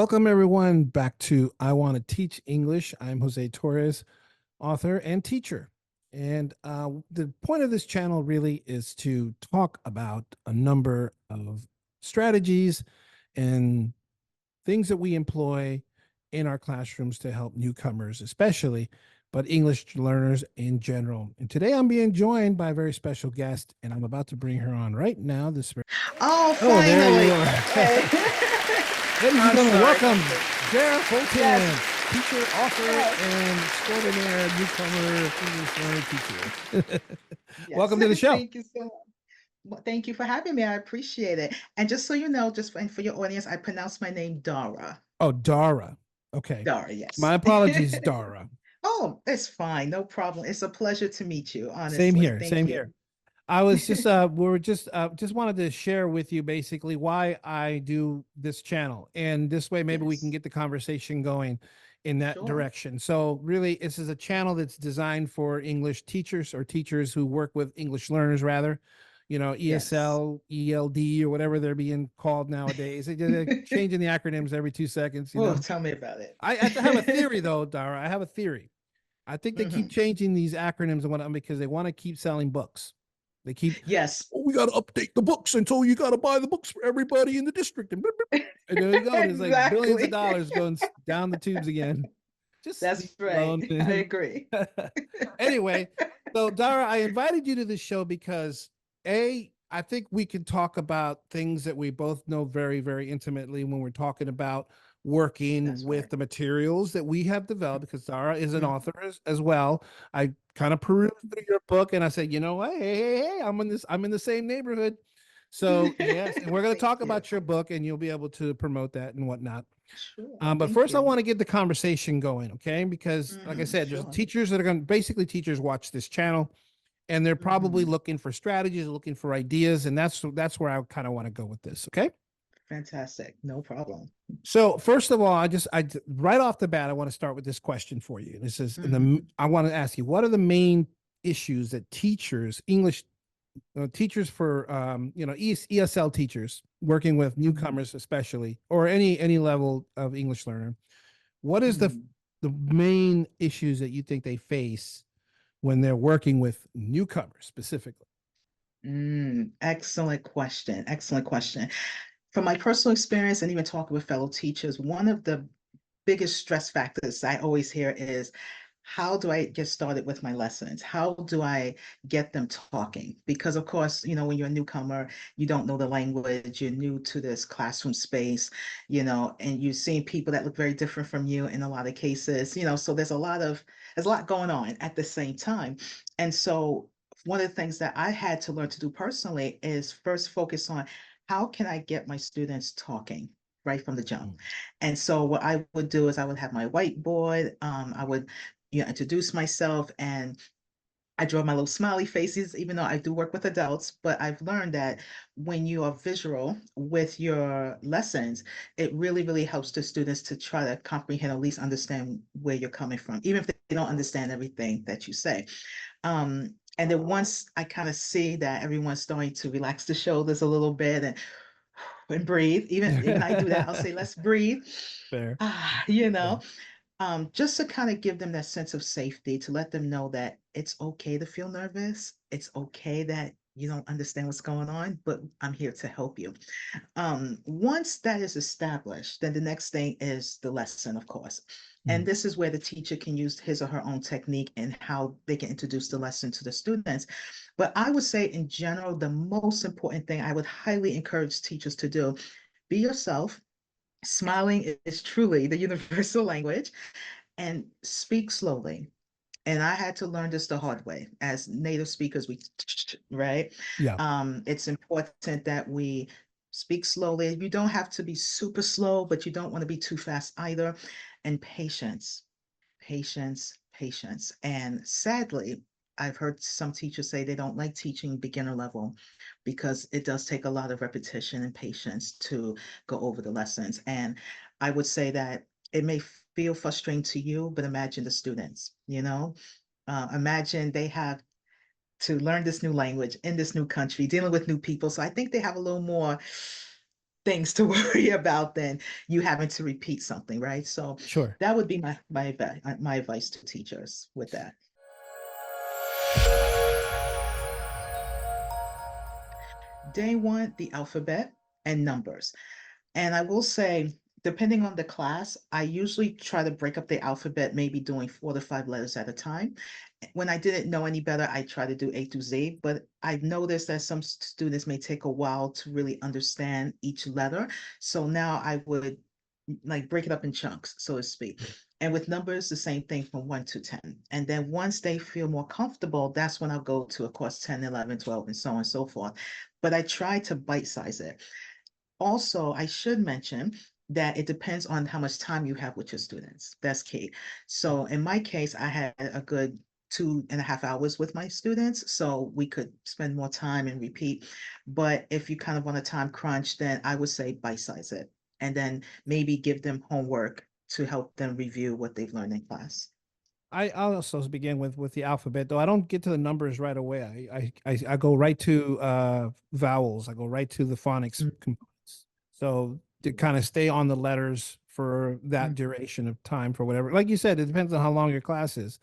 Welcome, everyone, back to I Want to Teach English. I'm Jose Torres, author and teacher. And the point of this channel really is to talk about a number of strategies and things that we employ in our classrooms to help newcomers, especially, but English learners in general. And today I'm being joined by a very special guest, and I'm about to bring her on right now. Oh, Oh, there finally. you are. Okay. Ladies and I'm gentlemen, sorry welcome about this. Dara Fulton, Yes, teacher, author, yes, and extraordinaire newcomer English learner teacher. yes. Welcome to the show. Thank you so much. Well, thank you for having me. I appreciate it. And just so you know, and for your audience, I pronounce my name Dara. Oh, Dara. Okay. Dara, yes. My apologies, Dara. Oh, it's fine. No problem. It's a pleasure to meet you, Same honestly. here. Thank Same you. here. I was just we were just wanted to share with you basically why I do this channel. And this way maybe we can Yes, get the conversation going in that sure. direction. So really this is a channel that's designed for English teachers or teachers who work with English learners rather, Yes. ESL, ELD or whatever they're being called nowadays. They're changing the acronyms every 2 seconds, Oh, tell me about it. I have a theory though, Dara. I have a theory. I think they keep Mhm. changing these acronyms and whatnot because they want to keep selling books. They keep, Yes, oh, we got to update the books, and so you got to buy the books for everybody in the district, and there you go. There's like billions of exactly. dollars going down the tubes again. Just leave That's it right. alone, I man. agree. Anyway, so Dara, I invited you to this show because I think we can talk about things that we both know very, very intimately when we're talking about working That's with right. the materials that we have developed because Dara is an Mhm. author as well. I kind of perused through your book and I said, you know what? Hey, I'm in the same neighborhood. So yes, and we're going to Thank talk you. about your book and you'll be able to promote that and whatnot. Sure. But Thank first, I you. want to get the conversation going, okay? Because, like I said, there's Sure. teachers that are going to basically teachers watch this channel, and they're probably hmm looking for strategies, looking for ideas, and that's where I kind of want to go with this, okay? Fantastic. No problem. So first of all, right off the bat, I want to start with this question for you. This is, hmm I want to ask you, what are the main issues that English teachers for ESL teachers working with hmm newcomers especially or any level of English learner, what is hmm the main issues that you think they face when they're working with newcomers specifically? Excellent question. Excellent question. From my personal experience and even talking with fellow teachers, one of the biggest stress factors I always hear is how do I get started with my lessons? How do I get them talking? Because of course, when you're a newcomer, you don't know the language, you're new to this classroom space, and you're seeing people that look very different from you in a lot of cases, so there's a lot going on at the same time. And so one of the things that I had to learn to do personally is first focus on how can I get my students talking right from the jump. And so what I would do is I would have my whiteboard. I would, introduce myself and I draw my little smiley faces, even though I do work with adults. But I've learned that when you are visual with your lessons, it really, really helps the students to try to comprehend, at least understand where you're coming from, even if they don't understand everything that you say. And then once I kind of see that everyone's starting to relax the shoulders a little bit and breathe, even I do that, I'll say, let's breathe. Fair. Ah, Fair. just to kind of give them that sense of safety, to let them know that it's okay to feel nervous. It's okay that you don't understand what's going on, but I'm here to help you. Once that is established, then the next thing is the lesson, of course. And Mm. this is where the teacher can use his or her own technique and how they can introduce the lesson to the students. But I would say, in general, the most important thing I would highly encourage teachers to do: be yourself. Smiling is truly the universal language, and speak slowly. And I had to learn this the hard way. As native speakers, right? Yeah. It's important that we speak slowly. You don't have to be super slow, but you don't want to be too fast either. And patience, patience, patience. And sadly, I've heard some teachers say they don't like teaching beginner level because it does take a lot of repetition and patience to go over the lessons. And I would say that it may feel frustrating to you, but imagine the students, imagine they have to learn this new language in this new country, dealing with new people. So I think they have a little more things to worry about than you having to repeat something, right? So Sure. that would be my advice to teachers with that. Day one, the alphabet and numbers. And I will say, depending on the class, I usually try to break up the alphabet, maybe doing 4 to 5 letters at a time. When I didn't know any better, I try to do A to Z, but I've noticed that some students may take a while to really understand each letter. So now I would like break it up in chunks, so to speak. And with numbers, the same thing from 1 to 10. And then once they feel more comfortable, that's when I'll go to, of course, 10, 11, 12, and so on and so forth. But I try to bite size it. Also, I should mention that it depends on how much time you have with your students. That's key. So in my case, I had a good 2.5 hours with my students, so we could spend more time and repeat. But if you kind of want a time crunch, then I would say bite size it and then maybe give them homework to help them review what they've learned in class. I'll also begin with the alphabet, though I don't get to the numbers right away. I go right to vowels. I go right to the phonics Mm, components. So to kind of stay on the letters for that mm, duration of time for whatever. Like you said, it depends on how long your class is.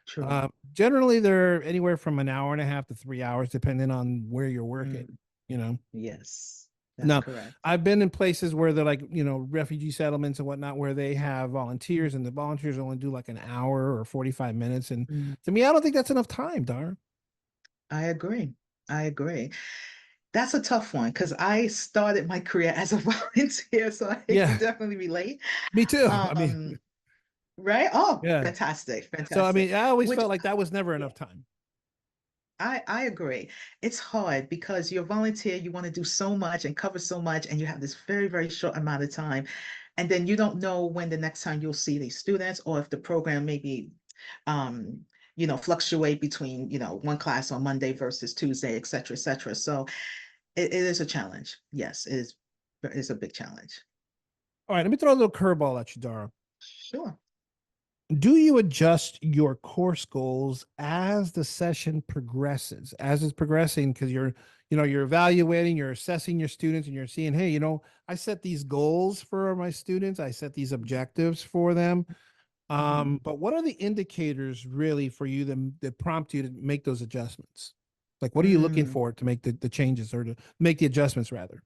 true. Generally, they're anywhere from an hour and a half to 3 hours, depending on where you're working. Mm, You know. yes, that's Now, correct. I've been in places where they're like, refugee settlements and whatnot, where they have Mm, volunteers and the volunteers only do like an hour or 45 minutes. And mm. to me, I don't think that's enough time, Dar. I agree. I agree. That's a tough one because I started my career as a volunteer, so I can Yeah, definitely relate. me too. I mean, Um, right? Oh, yeah. fantastic, So, I fantastic. mean, I always Which, felt like that was never yeah, enough time. I agree. It's hard because you're a volunteer, you want to do so much and cover so much, and you have this very, very short amount of time. And then you don't know when the next time you'll see these students or if the program maybe um, fluctuate between, one class on Monday versus Tuesday, et cetera, et cetera. So it is a challenge. Yes, it is a big challenge. All right, let me throw a little curveball at you, Dara. Sure. Do you adjust your course goals as the session progresses, as it's progressing? Because you're evaluating, you're assessing your students, and you're seeing, hey, I set these goals for my students, I set these objectives for them. Mhm. But what are the indicators really for you that prompt you to make those adjustments? Like, what are you looking Mm. for to make the changes or to make the adjustments rather?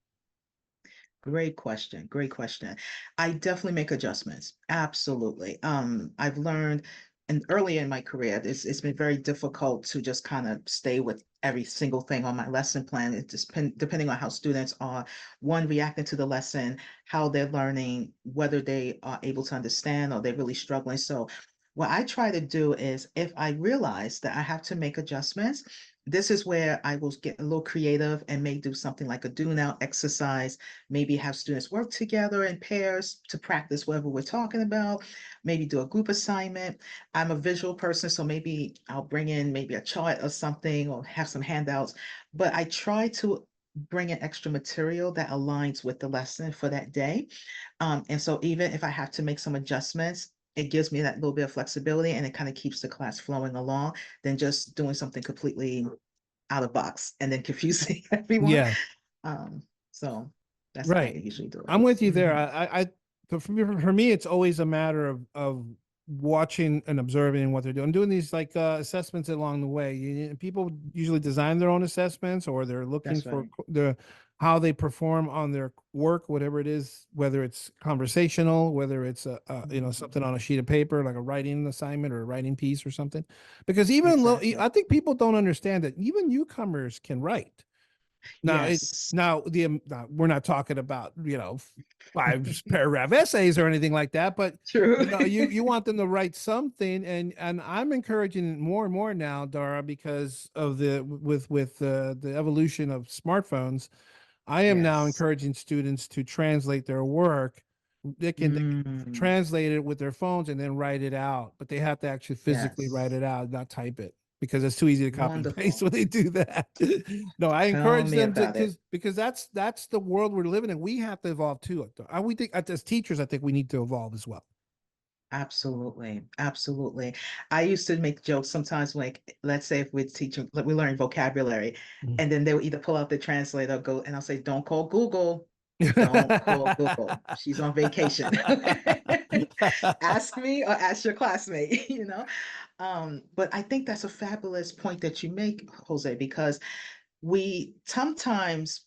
Great question. Great question. I definitely make adjustments. Absolutely. I've learned, and early in my career, it's been very difficult to just kind of stay with every single thing on my lesson plan. It just depending on how students are, one, reacting to the lesson, how they're learning, whether they are able to understand or they're really struggling. So what I try to do is if I realize that I have to make adjustments, this is where I will get a little creative and may do something like a do now exercise, maybe have students work together in pairs to practice whatever we're talking about, maybe do a group assignment. I'm a visual person, so maybe I'll bring in maybe a chart or something or have some handouts, but I try to bring in extra material that aligns with the lesson for that day. And so even if I have to make some adjustments, it gives me that little bit of flexibility and it kind of keeps the class flowing along than just doing something completely out of box and then confusing everyone. Yeah, Um, so that's how I right. usually do it. I'm with you there. Mhm. For me, it's always a matter of watching and observing what they're doing. Doing these like assessments along the way. People usually design their own assessments, or they're looking That's for right. the how they perform on their work, whatever it is, whether it's conversational, whether it's Mhm. something on a sheet of paper, like a writing assignment or a writing piece or something. Because even though Exactly. I think people don't understand that even newcomers can write. Yes. We're not talking about five paragraph essays or anything like that, but True. you want them to write something, and I'm encouraging it more and more now, Dara, because of the evolution of smartphones. I am now Yes. encouraging students to translate their work. They can Mm, translate it with their phones and then write it out, but they have to actually physically write yes. it out, not type it, because it's too easy to copy and paste Wonderful. when they do that. No, I Tell encourage me them to about it. because that's the world we're living in. We have to evolve too. We think as teachers, I think we need to evolve as well. Absolutely. Absolutely. I used to make jokes sometimes, like, let's say if we're teaching, like, we learn vocabulary, Mhm. and then they will either pull out the translator or go, and I'll say, don't call Google. Don't call Google. She's on vacation. Ask me or ask your classmate, you know? But I think that's a fabulous point that you make, Jose, because we sometimes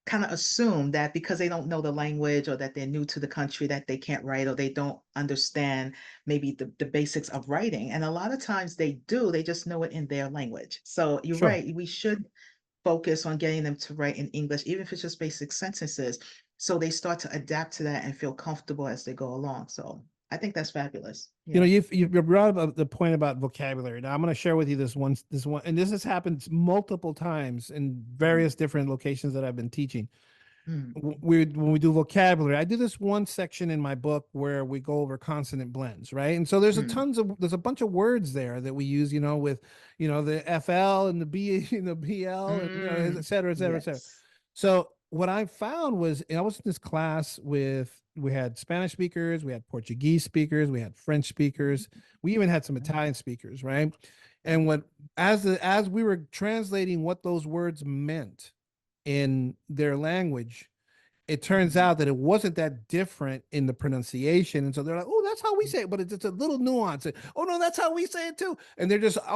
kind of assume that because they don't know the language or that they're new to the country that they can't write or they don't understand maybe the basics of writing. And a lot of times they do, they just know it in their language. So you're Sure. right, we should focus on getting them to write in English, even if it's just basic sentences, so they start to adapt to that and feel comfortable as they go along. So I think that's fabulous. You know, Yeah. you brought up the point about vocabulary. Now, I'm going to share with you this one, and this has happened multiple times in Mm, various different locations that I've been teaching. mm, When we do vocabulary, I do this one section in my book where we go over consonant blends, right? And so mm, there's a bunch of words there that we use, with, the FL and the B and the BL and et mm. cetera, et cetera, et cetera. Yes. So what I found was I was in this class we had Spanish speakers, we had Portuguese speakers, we had French speakers, we even had some Italian speakers, right? And as we were translating what those words meant in their language, it turns Mm, out that it wasn't that different in the pronunciation. And so they're like, oh, that's how we say it, but it's just a little nuance. Oh no, that's how we say it too. And they're just that's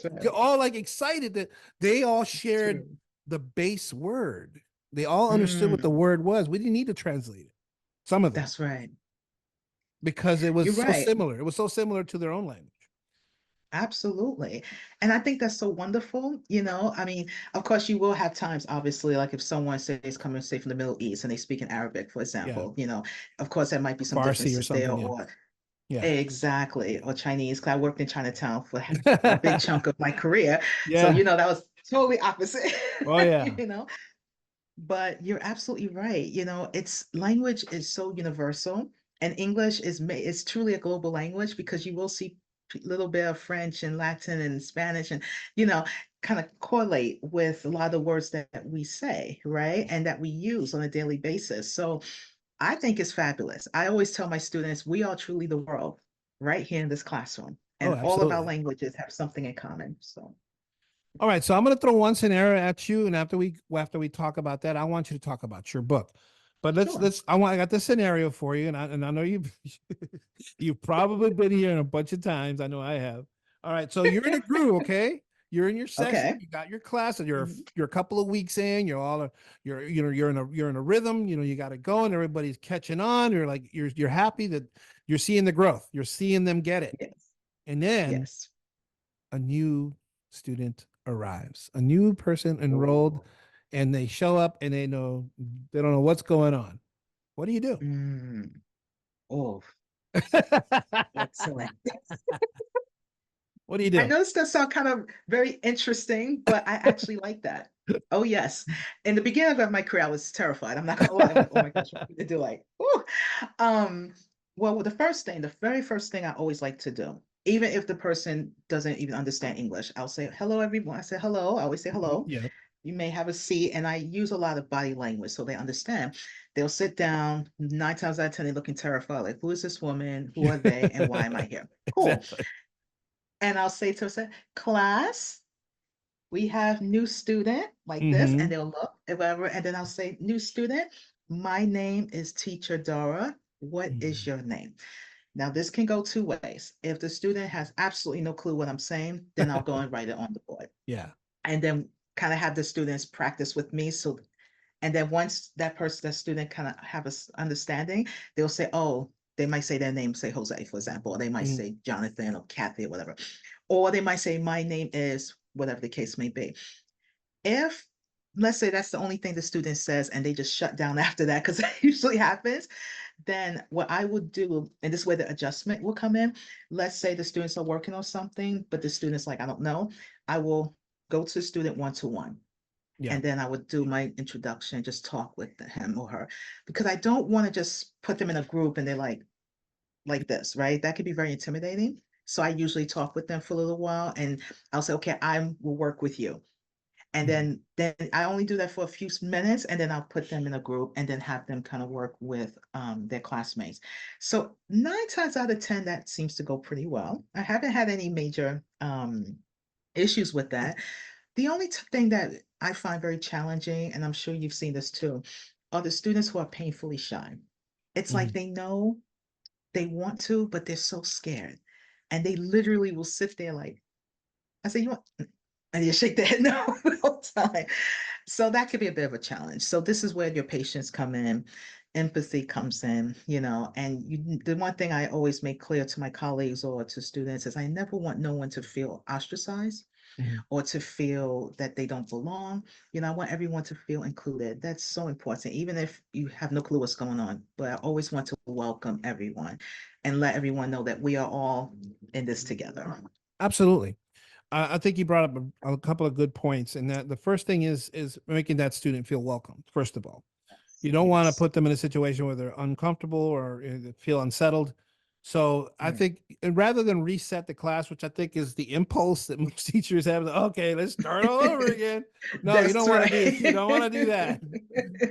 right. all like excited that they all shared True. the base word. They all understood what the Mm, word was. We didn't need to translate it. Some of them, that's right. because it was You're so right. similar. It was so similar to their own language. Absolutely. And I think that's so wonderful. I mean, of course, you will have times, obviously, like if someone says coming, say, from the Middle East and they speak in Arabic, for Yeah. example, of course, there might be Or some Farsi or differences there, something. Yeah. or Yeah. exactly, or Chinese, because I worked in Chinatown for a big chunk of my career. So, Yeah. that was totally opposite, Oh yeah. you know. But you're absolutely right. It's language is so universal, and English is truly a global language because you will see a little bit of French and Latin and Spanish and you know kind of correlate with a lot of the words that we say, right? And that we use on a daily basis. So I think it's fabulous. I always tell my students we are truly the world right here in this classroom, Oh, and all of our absolutely. languages have something in common. So All right, so I'm going to throw one scenario at you, and after we talk about that, I want you to talk about your book. But sure. I got this scenario for you, and I know you've you've probably been here a bunch of times. I know I have. All right, so you're in a group, okay? You're in your session. Okay. You got your class, and you're Mhm. you're a couple of weeks in. You're in a rhythm. You got it going. Everybody's catching on. You're happy that you're seeing the growth. You're seeing them get it, Yes. and then Yes. a new student arrives, a new person enrolled, Oh. and they show up and they don't know what's going on. What do you do? Mm. Oh, excellent. What do you I do? know this does sound kind of very interesting, but I actually like that. Oh, yes. In the beginning of my career, I was terrified. I'm not gonna lie. I'm like, oh my gosh, what am I gonna do? Like, ooh. Um, well, the very first thing I always like to do, even if the person doesn't even understand English, I'll say, hello, everyone. I say hello. I always say hello. Yeah. You may have a seat, and I use a lot of body language so they understand. They'll sit down. 9 times out of 10, they're looking terrified. Like, who is this woman? Who are they? And why am I here? Cool. Exactly. And I'll say to them, class, we have new student like this, and Mm-hmm. they'll look, whatever, and then I'll say, new student, my name is Teacher Dara. What is Mm-hmm. your name? Now, this can go two ways. If the student has absolutely no clue what I'm saying, then I'll go and write it on the board. Yeah. And then kind of have the students practice with me. So, and then once that student kind of have a understanding, they'll say, oh, they might say their name, say Jose, for example, or they might Mm-hmm. say Jonathan or Kathy or whatever. Or they might say, my name is whatever the case may be. If, let's say that's the only thing the student says and they just shut down after that, because that usually happens, then what I would do, and this way the adjustment will come in. Let's say the students are working on something, but the student's like, I don't know. I will go to the student one-to-one. Yeah. And then I would do my introduction, just talk with him or her, because I don't want to just put them in a group and they're like this, right? That could be very intimidating. So I usually talk with them for a little while and I'll say, okay, I will work with you. And Mm-hmm. then I only do that for a few minutes and then I'll put them in a group and then have them kind of work with their classmates. So 9 times out of 10, that seems to go pretty well. I haven't had any major issues with that. The only thing that I find very challenging, and I'm sure you've seen this too, are the students who are painfully shy. It's like Mhm. they know they want to, but they're so scared. And they literally will sit there like, I say, you want, and you shake their head no the whole time. So that could be a bit of a challenge. So this is where your patience come in, empathy comes in, and the one thing I always make clear to my colleagues or to students is I never want no one to feel ostracized Mhm. or to feel that they don't belong. I want everyone to feel included. That's so important, even if you have no clue what's going on. But I always want to welcome everyone and let everyone know that we are all in this together. Absolutely. I think you brought up a couple of good points, and that the first thing is making that student feel welcome. First of all, you don't want to Yes. put them in a situation where they're uncomfortable or feel unsettled. So I Right. think rather than reset the class, which I think is the impulse that most teachers have, okay, let's start all over again. No, you That's don't want to do right. you don't want to do that.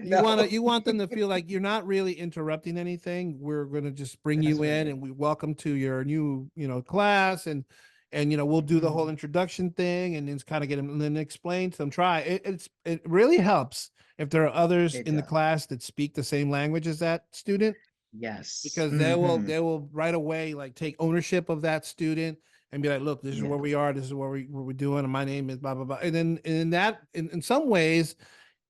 No. You want them to feel like you're not really interrupting anything. We're going to just bring That's you in right. and we welcome to your new, class, and we'll do the whole Mhm. introduction thing and then kind of get them and then explain to them. Try it really helps if there are others It in the does. class that speak the same language as that student, Yes. because Hmm. they will right away like take ownership of that student and be like, look, this is Yeah. where we are, this is what we're doing, and my name is blah blah blah. And then in that in some ways,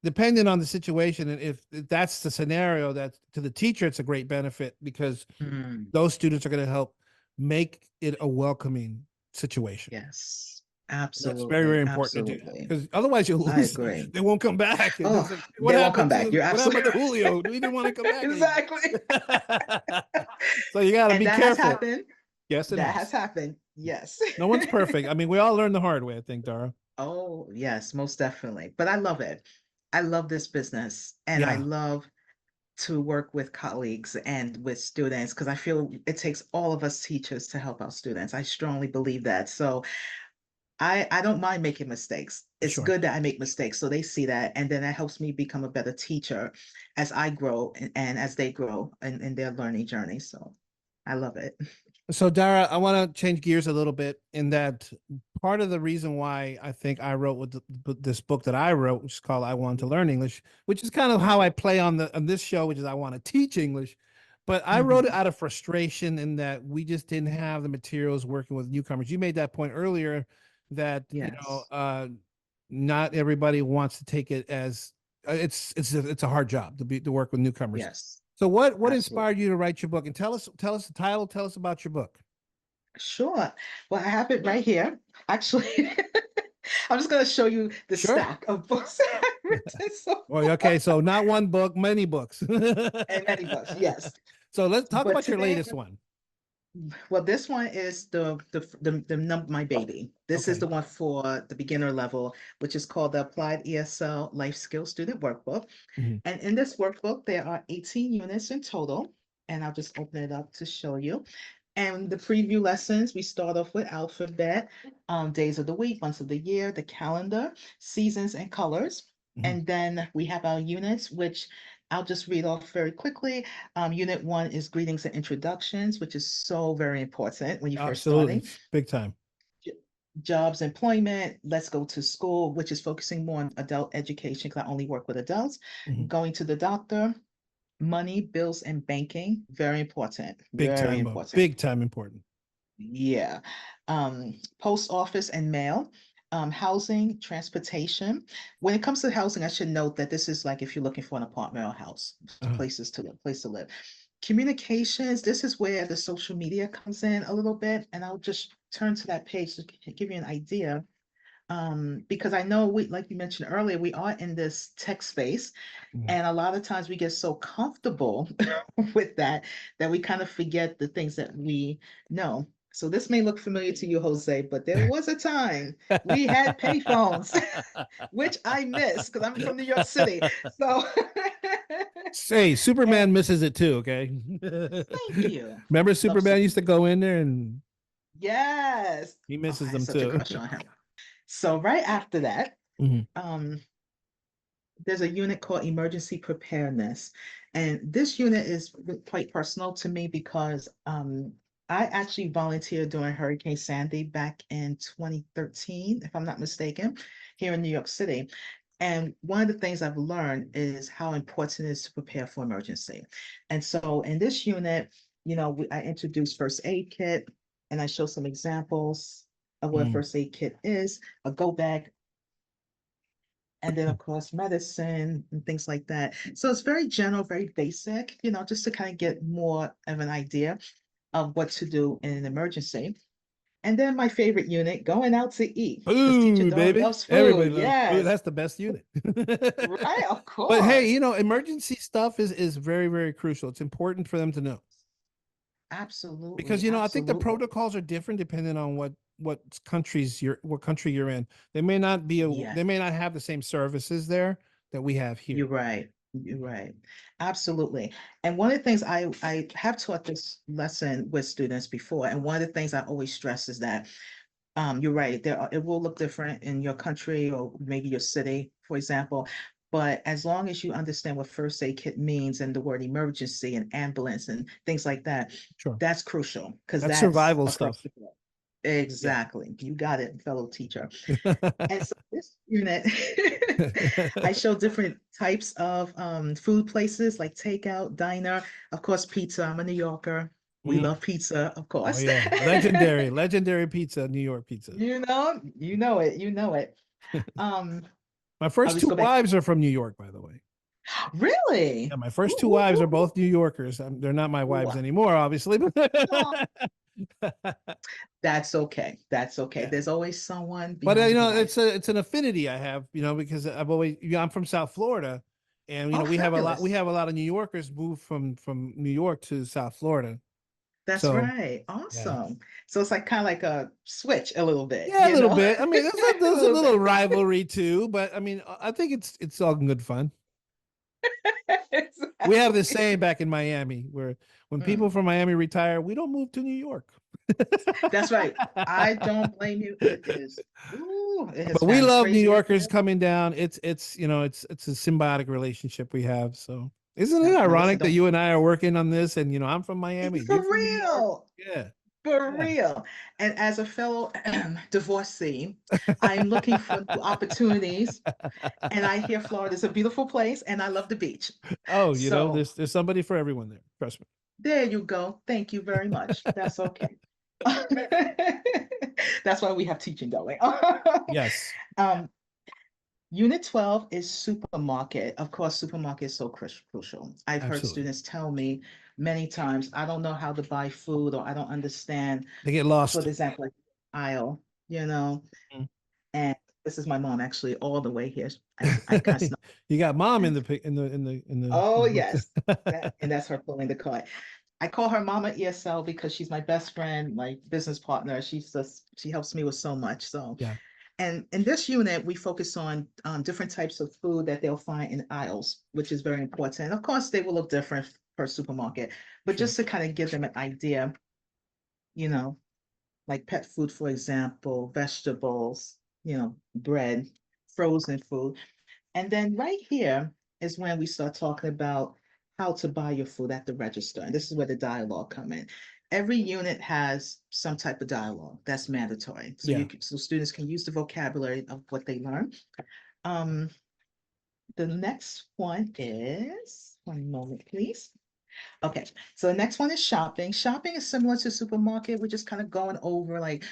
depending on the situation, and if that's the scenario, that to the teacher it's a great benefit because Mm. those students are going to help make it a welcoming situation. Yes. And that's very, very Absolutely. important to do that Absolutely. because otherwise you'll I lose them. agree. They won't come back. And it's Oh, like, they won't come back. You're what absolutely happened to Julio? We didn't want to come back anymore. exactly. So you got to And be that has careful. happened. Yes, it That has has. happened. Yes. No one's perfect. I mean, we all learn the hard way, I think, Dara. Oh, yes, most definitely. But I love it. I love this business and I Yeah, love to work with colleagues and with students because I feel it takes all of us teachers to help our students. I strongly believe that. So I don't mind making mistakes. It's sure. good that I make mistakes so they see that and then that helps me become a better teacher as I grow and as they grow in their learning journey. So I love it. So, Dara, I want to change gears a little bit in that part of the reason why I think I wrote this book that I wrote, which is called I Want to Learn English, which is kind of how I play on this show, which is I want to teach English. But I wrote it Mhm. out of frustration in that we just didn't have the materials working with newcomers. You made that point earlier that, Yes, not everybody wants to take it as it's a hard job to work with newcomers. yes, So what absolutely. inspired you to write your book? And tell us the title, tell us about your book. Sure. Well, I have it right here. Actually, I'm just going to show you the Sure. stack of books that I've written so Well, okay, so not one book, many books. and many books, yes. So let's talk But about your today, latest one. well, this one is my baby. This is Okay. the one for the beginner level, which is called the Applied ESL Life Skills Student Workbook. Mhm. And in this workbook, there are 18 units in total. And I'll just open it up to show you. And the preview lessons, we start off with alphabet, days of the week, months of the year, the calendar, seasons, and colors. Mhm. And then we have our units, which I'll just read off very quickly. Unit one is greetings and introductions, which is so very important when you're first Absolutely. starting. It's big time. J- Jobs, employment, let's go to school, which is focusing more on adult education because I only work with adults. Mhm. Going to the doctor, money, bills, and banking, very important, very important. Big time important. Yeah. Post office and mail, housing, transportation. When it comes to housing, I should note that this is like if you're looking for an apartment or house, Uh-huh. places to live, place to live. Communications, this is where the social media comes in a little bit, and I'll just turn to that page to give you an idea. Because I know we, like you mentioned earlier, we are in this tech space, Mhm. and a lot of times we get so comfortable with that we kind of forget the things that we know. So this may look familiar to you, Jose, but there was a time we had payphones, which I miss because I'm from New York City. So, Say, and Superman misses it too, okay? thank you. Remember Love Superman used to Superman. go in there and Yes. he Oh, I misses had them such a too. crush on him. So right after that, Mhm. um, there's a unit called emergency preparedness. And this unit is quite personal to me because I actually volunteered during Hurricane Sandy back in 2013, if I'm not mistaken, here in New York City. And one of the things I've learned is how important it is to prepare for emergency. And so in this unit, I introduce first aid kit and I show some examples of what a Mm. first aid kit is, a go bag, and then of course medicine and things like that. So it's very general, very basic, just to kind of get more of an idea of what to do in an emergency. And then my favorite unit, going out to eat, because teacher Food, dog baby. loves Everybody food. loves food. Yes, That's the best unit. right, of But hey, course. emergency stuff is very, very crucial. It's important for them to know because Absolutely, I think the absolutely. protocols are different depending on what country you're in. They may Yes, not have the same services there that we have you're here. right. You're right. Absolutely. And one of the things I have taught this lesson with students before, and one of the things I always stress is that you're right. It will look different in your country or maybe your city, for example. But as long as you understand what first aid kit means and the word emergency and ambulance and things like that, Sure. that's crucial because That's that's survival across stuff. the board. Yeah. Exactly. You got it, fellow teacher. And so this unit, I show different types of food places like takeout, diner, of course, pizza. I'm a New Yorker. We Mm. love pizza, of Oh course. yeah. Legendary pizza, New York pizza. You know it. My I'll first just two go back. wives are from New York, by the way. Yeah, Really? my first Ooh, two ooh, wives are ooh, ooh. both New Yorkers. They're not my wives Wow. anymore, obviously. That's okay. That's okay. Yeah. There's always someone But behind the it's device. an affinity I have, because I'm from South Florida, and Oh, we fabulous. have a lot of New Yorkers move from New York to South Florida. That's So right. yeah, Awesome. So it's like kind of like a switch a little bit, yeah, a you little know? bit. I mean, A there's a little little bit. rivalry too, but I mean, I think it's all good fun. We have this Exactly. saying back in Miami where when people Mm, from Miami retire, we don't move to New York. that's right. I don't blame you. It has But we gotten love New crazy up Yorkers here. coming down. It's a symbiotic relationship we have. So isn't it Now listen, ironic that don't you and I are working on this? And I'm from Miami, for you're from New York. real. Yeah, For yeah. real. And as a fellow divorcee, I am looking for new opportunities. And I hear Florida is a beautiful place and I love the beach. Oh, So there's somebody for everyone there. Trust me. there you go. Thank you very much. That's okay. That's why we have teaching going. Yes, um, Unit 12 is supermarket. Of course, supermarket is so crucial. I've heard absolutely. students tell me many times, I don't know how to buy food or I don't understand, They get for lost. example, like aisle, you know, Mm. and this is my mom actually all the way here. I kind of snuck. You got mom in And, the in oh, the book. yes. And that's her pulling the card. I call her Mama ESL because she's my best friend, my business partner. She helps me with so much. So, Yeah, and in this unit, we focus on different types of food that they'll find in aisles, which is very important. Of course, they will look different per supermarket, but sure, just to kind of give them an idea, you know, like pet food, for example, vegetables, bread, frozen food. And then right here is when we start talking about how to buy your food at the register. And this is where the dialogue come in. Every unit has some type of dialogue that's mandatory. So yeah. so students can use the vocabulary of what they learn. Um, the next one is, one moment, please. Okay, so the next one is shopping. Shopping is similar to supermarket. We're just kind of going over, like,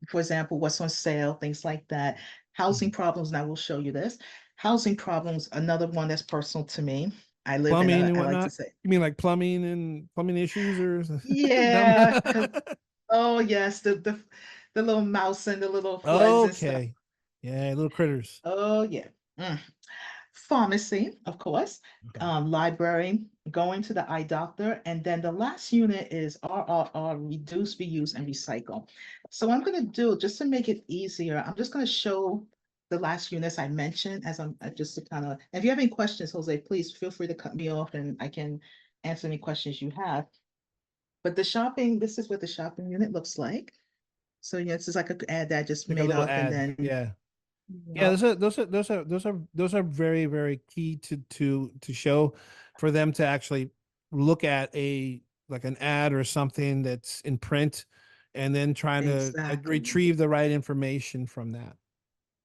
for example, what's on sale, things like that. Housing Mhm. problems, and I will show you this. Housing problems, another one that's personal to me. I live in Plumbing a, and I like to whatnot. say, You mean like plumbing issues or no? yeah, because oh yes, the little mouse and the little floods and stuff. Okay, yeah, little critters. Oh yeah. Mm. Pharmacy, of course, Okay. library, going to the eye doctor, and then the last unit is RRR, reduce, reuse, and recycle. So what I'm going to do, just to make it easier, I'm just going to show the last units I mentioned as I'm just to kind of, if you have any questions, Jose, please feel free to cut me off and I can answer any questions you have. But the shopping, this is what the shopping unit looks like. So yeah, this is like an ad that I just Like a made little up and ad. then, Yeah. Yeah, yep, those are very, very key to show for them to actually look at like an ad or something that's in print and then trying to exactly. retrieve the right information from that.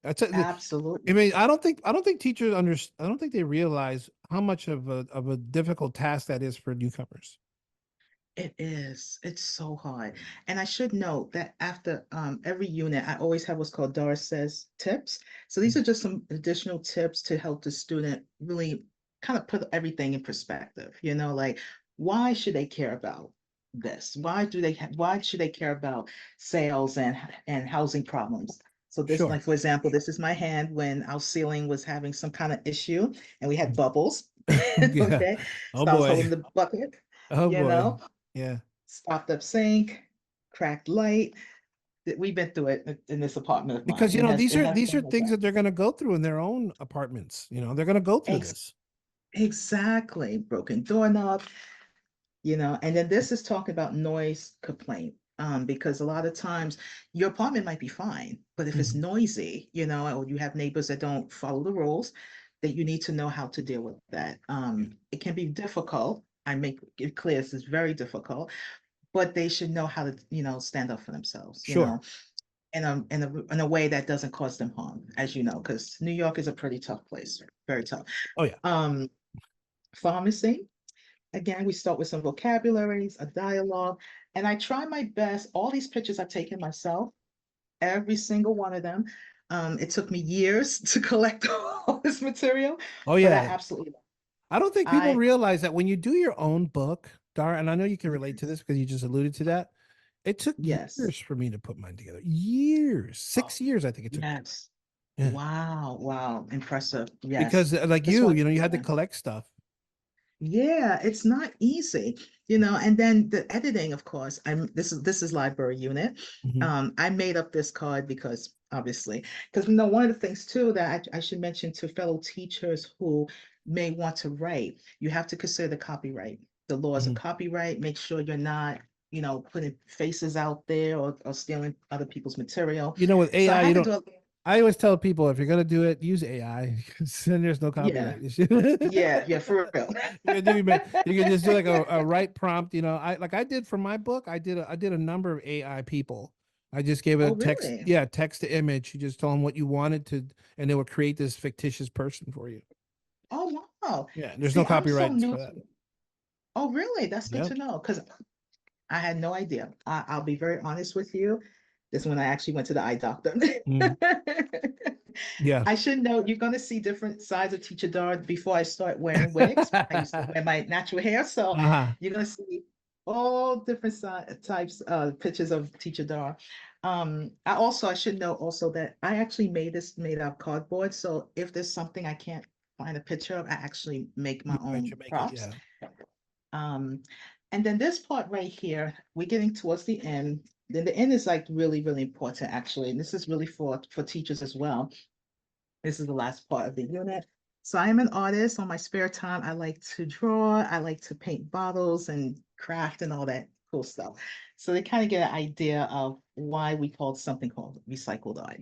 That's a, I Absolutely. mean, I don't think teachers I don't think they realize how much of a difficult task that is for newcomers. It is. It's so hard. And I should note that after every unit, I always have what's called Dara says tips. So these are just some additional tips to help the student really kind of put everything in perspective. Like why should they care about this? Why should they care about sales and housing problems? So this, Sure. like for example, this is my hand when our ceiling was having some kind of issue and we had bubbles. Yeah. Okay. Oh So I was boy. holding the bucket, Oh you boy. know Yeah. stopped up sink, cracked light. We've been through it in this apartment of mine. Because It has it has these are been like things that. that they're going to go through in their own apartments. They're going to go through Ex this. exactly. Broken doorknob, and then this is talking about noise complaint. Because a lot of times your apartment might be fine, but if it's Mhm. noisy, or you have neighbors that don't follow the rules, that you need to know how to deal with that. Yeah. It can be difficult. I make it clear this is very difficult, but they should know how to, stand up for themselves, Sure. in a way that doesn't cause them harm, as you know, because New York is a pretty tough place, very tough. Oh yeah. Um, Pharmacy, again, we start with some vocabularies, a dialogue, and I try my best. All these pictures I've taken myself, every single one of them. It took me years to collect all this material, Oh but I yeah. absolutely, I don't think people I, realize that when you do your own book, Dara, and I know you can relate to yes, this because you just alluded to that. It took yes, years for me to put mine together. Years, oh, 6 years, I think it took me. yes. Yeah. Wow, wow, impressive. Yes. Because like That's why, you had to yeah. collect stuff. Yeah, it's not easy, and then the editing, of course. This is library unit. Mhm. I made up this card because obviously, because one of the things too that I should mention to fellow teachers who may want to write, you have to consider the copyright, the laws of Mhm. copyright, make sure you're not, putting faces out there or stealing other people's material. With So I AI, you had to don't. do a, I always tell people if you're gonna do it, use AI. Then there's no yeah, copyright issue. you yeah, yeah, for real. you can just do like a right prompt. I did for my book. I did a number of AI people. I just gave it a Oh, text, really? yeah, text to image. You just tell them what you wanted to, and they will create this fictitious person for you. Oh, wow. Yeah, there's no See, I'm so copyrights new for that. to it. Oh, really? That's good Yeah. to know because I had no idea. I'll be very honest with you. This is when I actually went to the eye doctor. Mm. Yeah. I should know you're going to see different sides of Teacher Dar before I start wearing wigs. I used to wear my natural hair, so Uh-huh. you're going to see all different types pictures of Teacher Dar. I should know also that I actually made out of cardboard. So if there's something I can't find a picture of, I actually make my Right, own you make it. props. Yeah. Um, and then this part right here, we're getting towards the end. Then the end is like really, really important actually. And this is really for teachers as well. This is the last part of the unit. So I am an artist. On my spare time, I like to draw. I like to paint bottles and craft and all that cool stuff. So they kind of get an idea of why we called something called recycled art.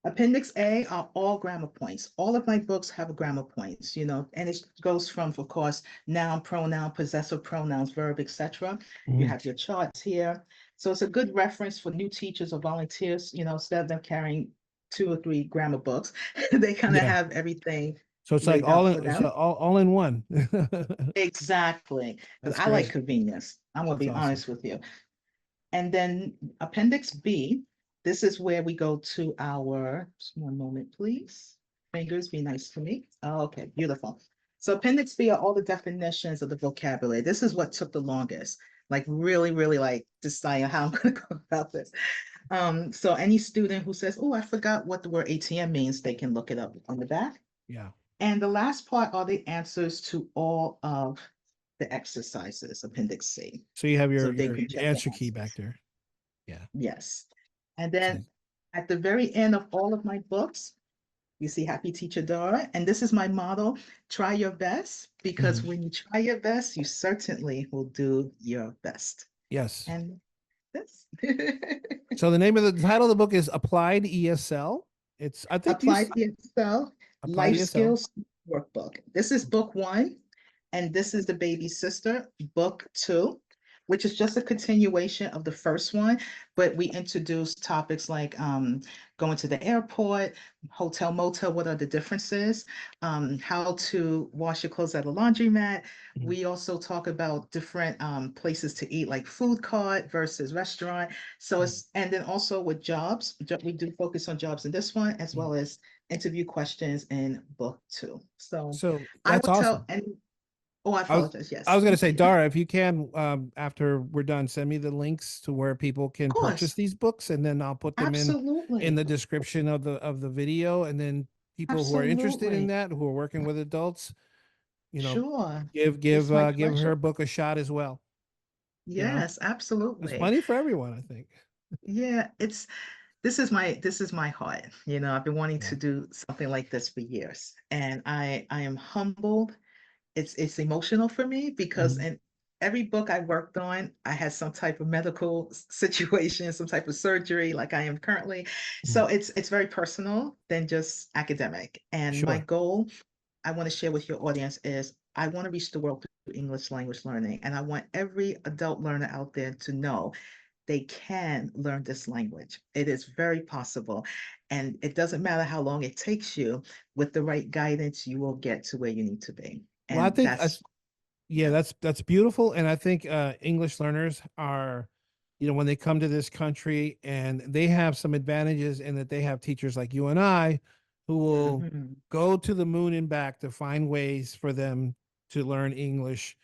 Appendix A are all grammar points. All of my books have grammar points, and it goes from, of course, noun, pronoun, possessive pronouns, verb, etc. You Mhm. have your charts here. So it's a good reference for new teachers or volunteers, instead of them carrying 2 or 3 grammar books, they kind of Yeah. have everything So it's like laid out for so them. all in one. Exactly. Because That's I like great. convenience. I'm going to That's be awesome. honest with you. And then Appendix B, this is where we go to just 1 moment, please. Fingers, be nice to me. Oh, okay, beautiful. So Appendix B are all the definitions of the vocabulary. This is what took the longest, like really, really like deciding how I'm going to go about this. So any student who says, oh, I forgot what the word ATM means, they can look it up on the back. Yeah. And the last part are the answers to all of the exercises, Appendix C. So you have So they your can check the answer key back answers. there. Yeah. Yes. And So, then at the very end of all of my books, you see Happy Teacher Dora. And this is my motto, try your best, because mhm. when you try your best, you certainly will do your best. Yes. And this So the name of the title of the book is Applied ESL. It's I think you Applied ESL Applied Life ESL. Skills Workbook. This is book 1, and this is the baby sister, book 2. which is just a continuation of the first one, but we introduced topics like going to the airport, hotel, motel, what are the differences, how to wash your clothes at a laundromat. Mhm. We also talk about different places to eat, like food court versus restaurant. So Mhm. it's, and then also with jobs, we do focus on jobs in this one, as Mhm. well as interview questions in book two. So So I that's would tell, awesome. and oh, I I was apologize. I Yes. was going to say, Dara, if you can, after we're done, send me the links to where people Of can purchase course. these books, and then I'll put them in Absolutely. the description of the video, and then people who are interested in Absolutely. that, who are working with adults, you know, Sure. give It's my give pleasure. her book a shot as well. You know, Yes, there's absolutely. plenty for everyone, I think. Yeah, it's this is my heart. You know, I've been wanting Yeah. to do something like this for years. And I am humbled. It's emotional for me because Mhm. in every book I worked on, I had some type of medical situation, some type of surgery, like I am currently. Mhm. So it's very personal than just academic. And my Sure. goal I want to share with your audience is I want to reach the world through English language learning. And I want every adult learner out there to know they can learn this language. It is very possible. And it doesn't matter how long it takes you, with the right guidance, you will get to where you need to be. Well, I And think that's, yeah, yeah. that's beautiful, and I think English learners are, when they come to this country, and they have some advantages in that they have teachers like you and I, who will Mhm. go to the moon and back to find ways for them to learn English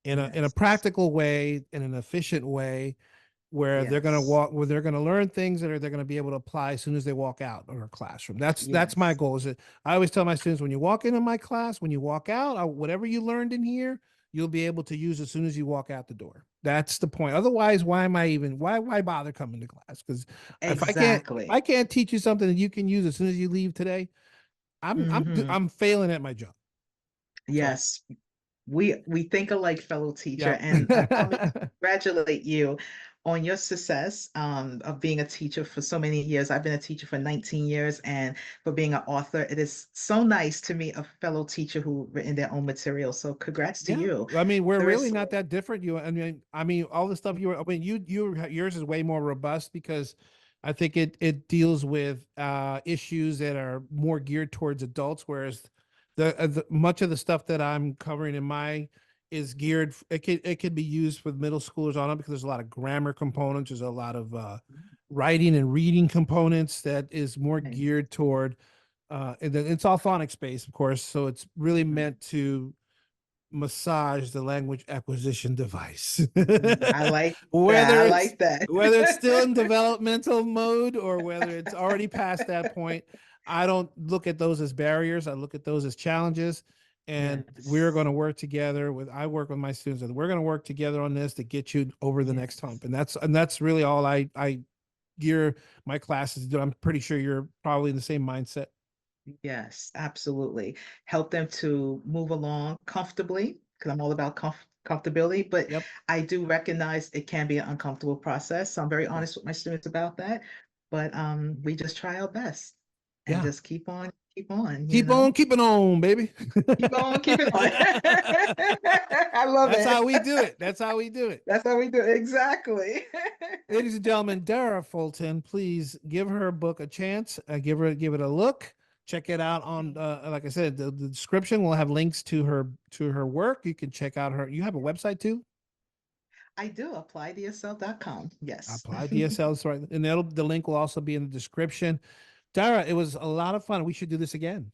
in a Yes. practical way, in an efficient way, Yes. where they're going to learn things that they're going to be able to apply as soon as they walk out of our classroom. That's my Yes. goal. Is that I always tell my students, when you walk into my class, when you walk out, whatever you learned in here, you'll be able to use as soon as you walk out the door. That's the point. Otherwise, why bother coming to class? Because if Exactly. I can't teach you something that you can use as soon as you leave today, Hmm. I'm failing at my job. So Yes. We think alike, fellow teacher, yeah. and allow me to congratulate you on your success of being a teacher for so many years. I've been a teacher for 19 years, and for being an author, it is so nice to meet a fellow teacher who written their own material. So congrats to Yeah, you. I mean, we're There really is, not that different. I mean, all the stuff I mean, yours is way more robust because I think it deals with issues that are more geared towards adults, whereas the much of the stuff that I'm covering in my is geared. It could be used with middle schoolers on it because there's a lot of grammar components. There's a lot of writing and reading components that is more geared toward. And then it's all phonics based, of course, so it's really meant to massage the language acquisition device. I like that. I whether it's like that. whether it's still in developmental mode or whether it's already past that point, I don't look at those as barriers. I look at those as challenges. And we're going Yes. to work together I work with my students, and we're going to work together on this to get you over the next hump. Yes. And that's really all I gear my classes to do. I'm pretty sure you're probably in the same mindset. Yes, absolutely. Help them to move along comfortably, because I'm all about comfortability, but Yep. I do recognize it can be an uncomfortable process. So I'm very Yeah. honest with my students about that. But we just try our best and Yeah. just keep on, you Keep know. on keeping on, baby. Keep on, keep it on. I love That's how it. we do it. That's how we do it. That's how we do it. Exactly. Ladies and gentlemen, Dara Fulton, please give her book a chance. Give it a look. Check it out on, like I said, the description. We'll have links to her work. You can check out her. You have a website too. I do applydsl.com. Yes. Apply DSL, is right, and the link will also be in the description. Dara, it was a lot of fun. We should do this again.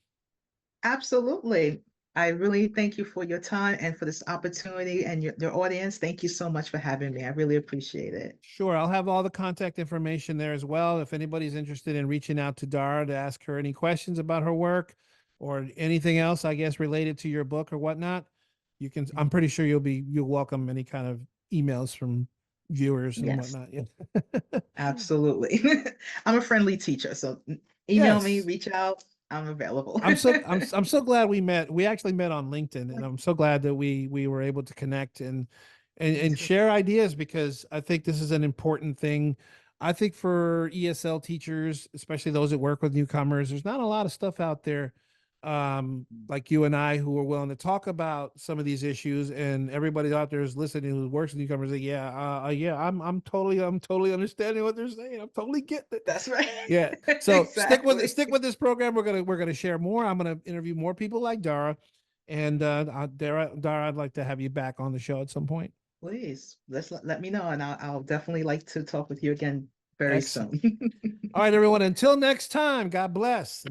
Absolutely. I really thank you for your time and for this opportunity and your audience. Thank you so much for having me. I really appreciate it. Sure, I'll have all the contact information there as well. If anybody's interested in reaching out to Dara to ask her any questions about her work or anything else, I guess, related to your book or whatnot, you can. I'm pretty sure you'll welcome any kind of emails from viewers and Yes, whatnot. Yeah. absolutely. I'm a friendly teacher, so email me, Yes. reach out. I'm available. I'm so glad we met. We actually met on LinkedIn, and I'm so glad that we were able to connect and Me and too. share ideas, because I think this is an important thing. I think for ESL teachers, especially those that work with newcomers, there's not a lot of stuff out there like you and I, who are willing to talk about some of these issues, and everybody out there is listening who works in Newcomers. Like, yeah, I'm totally understanding what they're saying. I'm totally getting it. That's right. Yeah. So Exactly. stick with this program. We're gonna share more. I'm gonna interview more people like Dara, and Dara, I'd like to have you back on the show at some point. Please, let me know, and I'll definitely like to talk with you again very Excellent. soon. All right, everyone. Until next time. God bless.